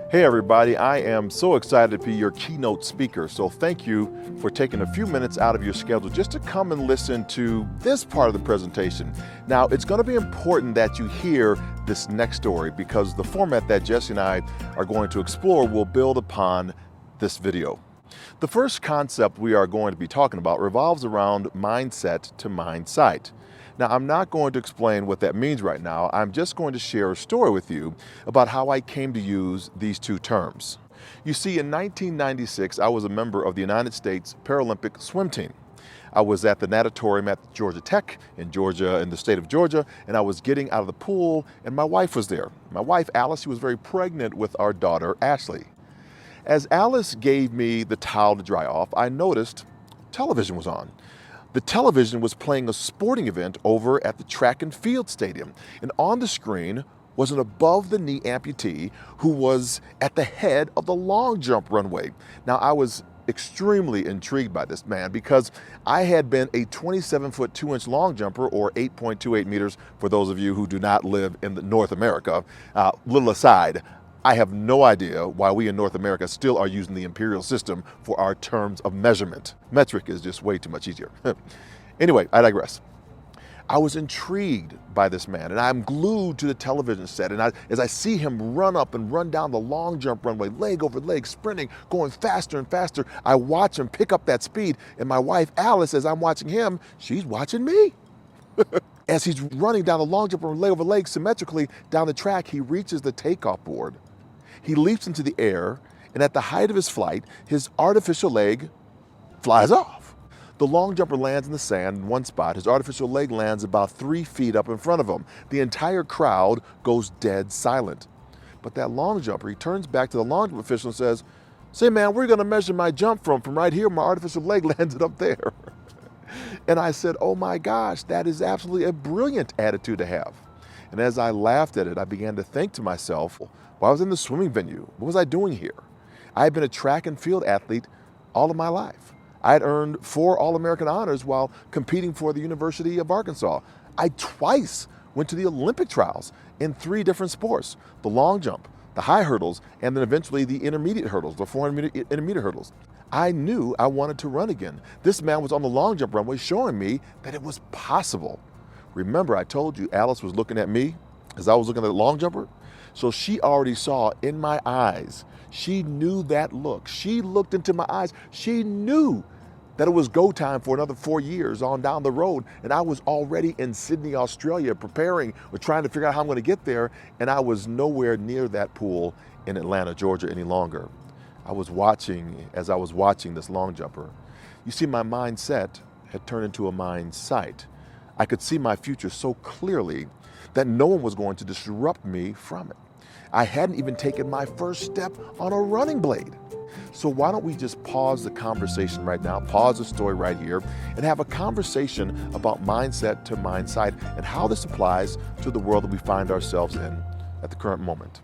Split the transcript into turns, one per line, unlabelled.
Hey everybody, I am so excited to be your keynote speaker. So thank you for taking a few minutes out of your schedule just to come and listen to this part of the presentation. Now, it's going to be important that you hear this next story because the format that Jesse and I are going to explore will build upon this video. The first concept we are going to be talking about revolves around mindset to mindsight. Now, I'm not going to explain what that means right now. I'm just going to share a story with you about how I came to use these two terms. You see, in 1996, I was a member of the United States Paralympic swim team. I was at the natatorium at Georgia Tech in Georgia, in the state of Georgia, and I was getting out of the pool, and my wife was there. My wife, Alice, she was very pregnant with our daughter, Ashley. As Alice gave me the towel to dry off, I noticed television was on. The television was playing a sporting event over at the track and field stadium, and on the screen was an above-the-knee amputee who was at the head of the long jump runway. Now, I was extremely intrigued by this man because I had been a 27-foot 2-inch long jumper, or 8.28 meters for those of you who do not live in North America. Little aside, I have no idea why we in North America still are using the imperial system for our terms of measurement. Metric is just way too much easier. Anyway, I digress. I was intrigued by this man, and I'm glued to the television set, and as I see him run up and run down the long jump runway, leg over leg, sprinting, going faster and faster, I watch him pick up that speed, and my wife, Alice, as I'm watching him, she's watching me. As he's running down the long jump leg over leg symmetrically down the track, he reaches the takeoff board. He leaps into the air, and at the height of his flight, his artificial leg flies off. The long jumper lands in the sand in one spot. His artificial leg lands about 3 feet up in front of him. The entire crowd goes dead silent. But that long jumper, he turns back to the long jump official and says, "Say, man, we're going to measure my jump from right here. My artificial leg landed up there." And I said, "Oh my gosh, that is absolutely a brilliant attitude to have." And as I laughed at it, I began to think to myself, well, I was in the swimming venue. What was I doing here? I had been a track and field athlete all of my life. I had earned 4 All-American honors while competing for the University of Arkansas. I twice went to the Olympic trials in 3 different sports: the long jump, the high hurdles, and then eventually the intermediate hurdles, the 400-meter intermediate hurdles. I knew I wanted to run again. This man was on the long jump runway showing me that it was possible. Remember, I told you Alice was looking at me as I was looking at the long jumper? So she already saw in my eyes. She knew that look. She looked into my eyes. She knew that it was go time for another 4 years on down the road. And I was already in Sydney, Australia, preparing or trying to figure out how I'm going to get there. And I was nowhere near that pool in Atlanta, Georgia any longer. I was watching, as I was watching this long jumper. You see, my mindset had turned into a mindsight. I could see my future so clearly that no one was going to disrupt me from it. I hadn't even taken my first step on a running blade. So why don't we just pause the conversation right now, pause the story right here, and have a conversation about mindset to mindsight and how this applies to the world that we find ourselves in at the current moment.